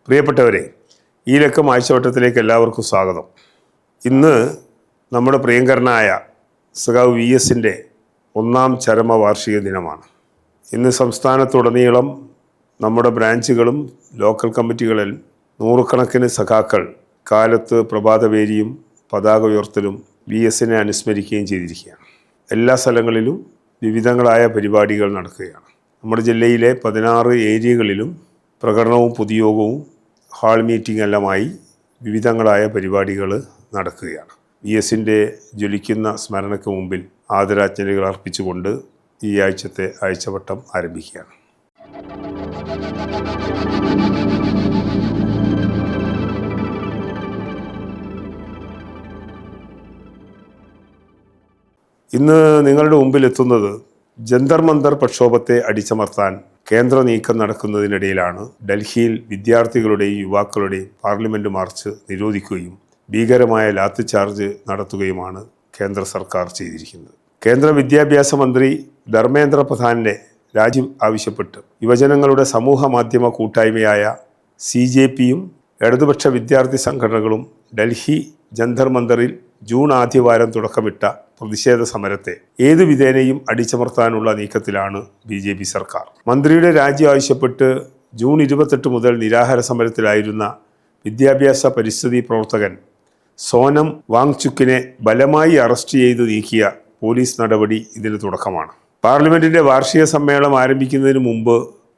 പ്രിയപ്പെട്ടവരെ, ഈ ലക്കം ആഴ്ചവട്ടത്തിലേക്ക് എല്ലാവർക്കും സ്വാഗതം. ഇന്ന് നമ്മുടെ പ്രിയങ്കരനായ സഖാവ് VS-ൻ്റെ 1-ാം ചരമവാർഷിക ദിനമാണ്. ഇന്ന് സംസ്ഥാനത്തുടനീളം നമ്മുടെ ബ്രാഞ്ചുകളും ലോക്കൽ കമ്മിറ്റികളിൽ നൂറുകണക്കിന് സഖാക്കൾ കാലത്ത് പ്രഭാതപേരിയും പതാക ഉയർത്തലും VS-നെ അനുസ്മരിക്കുകയും ചെയ്തിരിക്കുകയാണ്. എല്ലാ സ്ഥലങ്ങളിലും വിവിധങ്ങളായ പരിപാടികൾ നടക്കുകയാണ്. നമ്മുടെ ജില്ലയിലെ 16 ഏരിയകളിലും പ്രകടനവും പൊതുയോഗവും ഹാൾ മീറ്റിംഗ് എല്ലാമായി വിവിധങ്ങളായ പരിപാടികൾ നടക്കുകയാണ്. VS-ൻ്റെ ജ്വലിക്കുന്ന സ്മരണയ്ക്ക് മുമ്പിൽ ആദരാഞ്ജലികൾ അർപ്പിച്ചുകൊണ്ട് ഈ ആഴ്ചത്തെ ആഴ്ചവട്ടം ആരംഭിക്കുകയാണ്. ഇന്ന് നിങ്ങളുടെ മുമ്പിൽ എത്തുന്നത് ജന്തർ മന്തർ പ്രക്ഷോഭത്തെ അടിച്ചമർത്താൻ കേന്ദ്ര നീക്കം നടക്കുന്നതിനിടയിലാണ് ഡൽഹിയിൽ വിദ്യാർത്ഥികളുടെയും യുവാക്കളുടെയും പാർലമെന്റ് മാർച്ച് നിരോധിക്കുകയും ഭീകരമായ ലാത്തിചാർജ് നടത്തുകയുമാണ് കേന്ദ്ര സർക്കാർ ചെയ്തിരിക്കുന്നത്. കേന്ദ്ര വിദ്യാഭ്യാസ മന്ത്രി ധർമ്മേന്ദ്ര പ്രധാന്റെ രാജി ആവശ്യപ്പെട്ട് യുവജനങ്ങളുടെ സമൂഹ മാധ്യമ കൂട്ടായ്മയായ CJP-യും ഇടതുപക്ഷ വിദ്യാർത്ഥി സംഘടനകളും ഡൽഹി ജന്തർ മന്തറിൽ ജൂൺ ആദ്യവാരം തുടക്കമിട്ട പ്രതിഷേധ സമരത്തെ ഏതു വിധേനയും അടിച്ചമർത്താനുള്ള നീക്കത്തിലാണ് BJP സർക്കാർ. മന്ത്രിയുടെ രാജി ആവശ്യപ്പെട്ട് ജൂൺ 28 മുതൽ നിരാഹാര സമരത്തിലായിരുന്ന വിദ്യാഭ്യാസ പരിസ്ഥിതി പ്രവർത്തകൻ സോനം വാങ്ചുക്കിനെ ബലമായി അറസ്റ്റ് ചെയ്ത് നീക്കിയ പോലീസ് നടപടി ഇതിന് തുടക്കമാണ്. പാർലമെന്റിന്റെ വാർഷിക സമ്മേളനം ആരംഭിക്കുന്നതിന് മുമ്പ്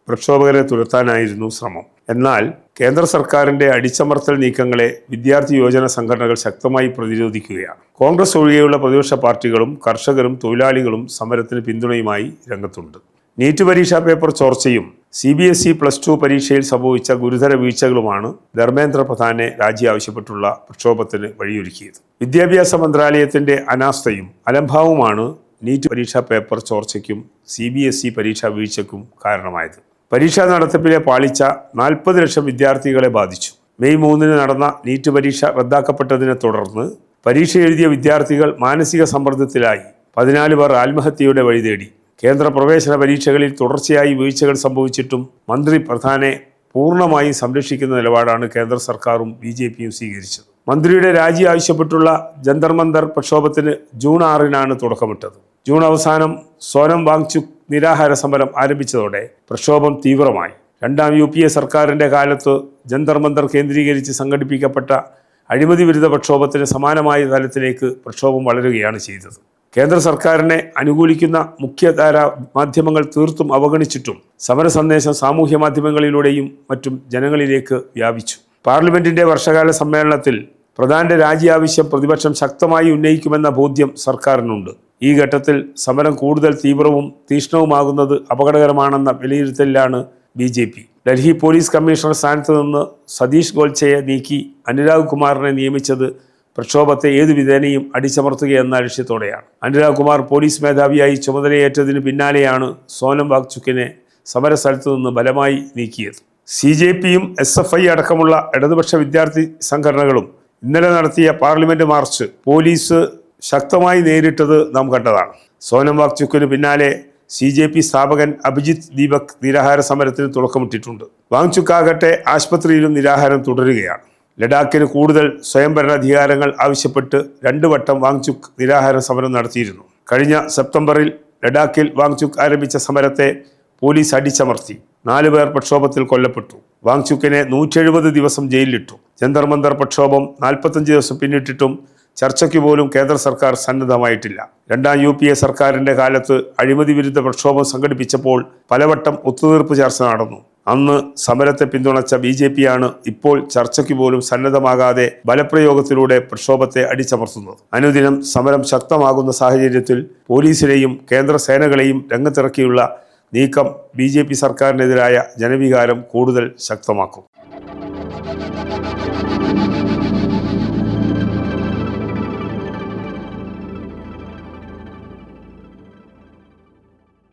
പ്രക്ഷോഭകരെ തുരത്താനായിരുന്നു ശ്രമം. എന്നാൽ കേന്ദ്ര സർക്കാരിന്റെ അടിച്ചമർത്തൽ നീക്കങ്ങളെ വിദ്യാർത്ഥി യുവജന സംഘടനകൾ ശക്തമായി പ്രതിരോധിക്കുകയാണ്. കോൺഗ്രസ് ഒഴികെയുള്ള പ്രതിപക്ഷ പാർട്ടികളും കർഷകരും തൊഴിലാളികളും സമരത്തിന് പിന്തുണയുമായി രംഗത്തുണ്ട്. നീറ്റ് പരീക്ഷാ പേപ്പർ ചോർച്ചയും CBSE +2 പരീക്ഷയിൽ സംഭവിച്ച ഗുരുതര വീഴ്ചകളുമാണ് ധർമ്മേന്ദ്ര പ്രധാനെ രാജി ആവശ്യപ്പെട്ടുള്ള പ്രക്ഷോഭത്തിന് വഴിയൊരുക്കിയത്. വിദ്യാഭ്യാസ മന്ത്രാലയത്തിന്റെ അനാസ്ഥയും അലംഭാവവുമാണ് നീറ്റ് പരീക്ഷാ പേപ്പർ ചോർച്ചയ്ക്കും CBSE പരീക്ഷാ വീഴ്ചയ്ക്കും കാരണമായത്. പരീക്ഷാ നടത്തിപ്പിലെ പാളിച്ച 40 ലക്ഷം വിദ്യാർത്ഥികളെ ബാധിച്ചു. മെയ് 3 നടന്ന നീറ്റ് പരീക്ഷ റദ്ദാക്കപ്പെട്ടതിനെ തുടർന്ന് പരീക്ഷ എഴുതിയ വിദ്യാർത്ഥികൾ മാനസിക സമ്മർദ്ദത്തിലായി 14 പേർ ആത്മഹത്യയുടെ വഴി തേടി. കേന്ദ്ര പ്രവേശന പരീക്ഷകളിൽ തുടർച്ചയായി വീഴ്ചകൾ സംഭവിച്ചിട്ടും മന്ത്രി പ്രധാനെ പൂർണ്ണമായും സംരക്ഷിക്കുന്ന നിലപാടാണ് കേന്ദ്ര സർക്കാരും BJP-യും സ്വീകരിച്ചത്. മന്ത്രിയുടെ രാജി ആവശ്യപ്പെട്ടുള്ള ജന്തർ മന്തർ പ്രക്ഷോഭത്തിന് ജൂൺ 6-നാണ് തുടക്കമിട്ടത്. ജൂൺ അവസാനം സോനം വാങ്ചുക് നിരാഹാര സമരം ആരംഭിച്ചതോടെ പ്രക്ഷോഭം തീവ്രമായി. 2-ാം UPA സർക്കാരിൻ്റെ കാലത്ത് ജന്തർ മന്തർ കേന്ദ്രീകരിച്ച് സംഘടിപ്പിക്കപ്പെട്ട അഴിമതി വിരുദ്ധ പ്രക്ഷോഭത്തിന് സമാനമായ തലത്തിലേക്ക് പ്രക്ഷോഭം വളരുകയാണ് ചെയ്തത്. കേന്ദ്ര സർക്കാരിനെ അനുകൂലിക്കുന്ന മുഖ്യധാര മാധ്യമങ്ങൾ തീർത്തും അവഗണിച്ചിട്ടും സമര സന്ദേശം സാമൂഹ്യ മാധ്യമങ്ങളിലൂടെയും മറ്റും ജനങ്ങളിലേക്ക് വ്യാപിച്ചു. പാർലമെന്റിന്റെ വർഷകാല സമ്മേളനത്തിൽ പ്രധാന്റെ രാജി ആവശ്യം പ്രതിപക്ഷം ശക്തമായി ഉന്നയിക്കുമെന്ന ബോധ്യം സർക്കാരിനുണ്ട്. ഈ ഘട്ടത്തിൽ സമരം കൂടുതൽ തീവ്രവും തീക്ഷ്ണവുമാകുന്നത് അപകടകരമാണെന്ന വിലയിരുത്തലിലാണ് BJP. ഡൽഹി പോലീസ് കമ്മീഷണർ സ്ഥാനത്ത് നിന്ന് സതീഷ് ഗോൽച്ചയെ നീക്കി അനുരാഗ് കുമാറിനെ നിയമിച്ചത് പ്രക്ഷോഭത്തെ ഏതു വിധേനയും അടിച്ചമർത്തുകയെന്ന ലക്ഷ്യത്തോടെയാണ്. അനുരാഗ് കുമാർ പോലീസ് മേധാവിയായി ചുമതലയേറ്റതിന് പിന്നാലെയാണ് സോനം വാങ്ചുക്കിനെ സമരസ്ഥലത്ത് നിന്ന് ബലമായി നീക്കിയത്. CJP-യും SFI അടക്കമുള്ള ഇടതുപക്ഷ വിദ്യാർത്ഥി സംഘടനകളും ഇന്നലെ നടത്തിയ പാർലമെന്റ് മാർച്ച് പോലീസ് ശക്തമായി നേരിട്ടത് നാം കണ്ടതാണ്. സോനം വാങ്ചുക്കിന് പിന്നാലെ CJP സ്ഥാപകൻ അഭിജിത്ത് ദീപക് നിരാഹാര സമരത്തിന് തുടക്കമിട്ടിട്ടുണ്ട്. വാങ്ചുക്കാകട്ടെ ആശുപത്രിയിലും നിരാഹാരം തുടരുകയാണ്. ലഡാക്കിന് കൂടുതൽ സ്വയംഭരണാധികാരങ്ങൾ ആവശ്യപ്പെട്ട് 2 വട്ടം വാങ്ചുക് നിരാഹാര സമരം നടത്തിയിരുന്നു. കഴിഞ്ഞ സെപ്റ്റംബറിൽ ലഡാക്കിൽ വാങ്ചുക് ആരംഭിച്ച സമരത്തെ പോലീസ് അടിച്ചമർത്തി. 4 പേർ പ്രക്ഷോഭത്തിൽ കൊല്ലപ്പെട്ടു. വാങ്ചുക്കിനെ 170 ദിവസം ജയിലിലിട്ടു. ജന്തർ മന്തർ പ്രക്ഷോഭം 45 ദിവസം പിന്നിട്ടിട്ടും ചർച്ചയ്ക്ക് പോലും കേന്ദ്ര സർക്കാർ സന്നദ്ധമായിട്ടില്ല. 2-ാം UPA സർക്കാരിന്റെ കാലത്ത് അഴിമതി വിരുദ്ധ പ്രക്ഷോഭം സംഘടിപ്പിച്ചപ്പോൾ പലവട്ടം ഒത്തുതീർപ്പ് ചർച്ച നടന്നു. അന്ന് സമരത്തെ പിന്തുണച്ച BJP-യാണ് ഇപ്പോൾ ചർച്ചയ്ക്ക് പോലും സന്നദ്ധമാകാതെ ബലപ്രയോഗത്തിലൂടെ പ്രക്ഷോഭത്തെ അടിച്ചമർത്തുന്നത്. അനുദിനം സമരം ശക്തമാകുന്ന സാഹചര്യത്തിൽ പോലീസിനെയും കേന്ദ്ര സേനകളെയും രംഗത്തിറക്കിയുള്ള നീക്കം BJP സർക്കാരിനെതിരായ ജനവികാരം കൂടുതൽ ശക്തമാക്കും.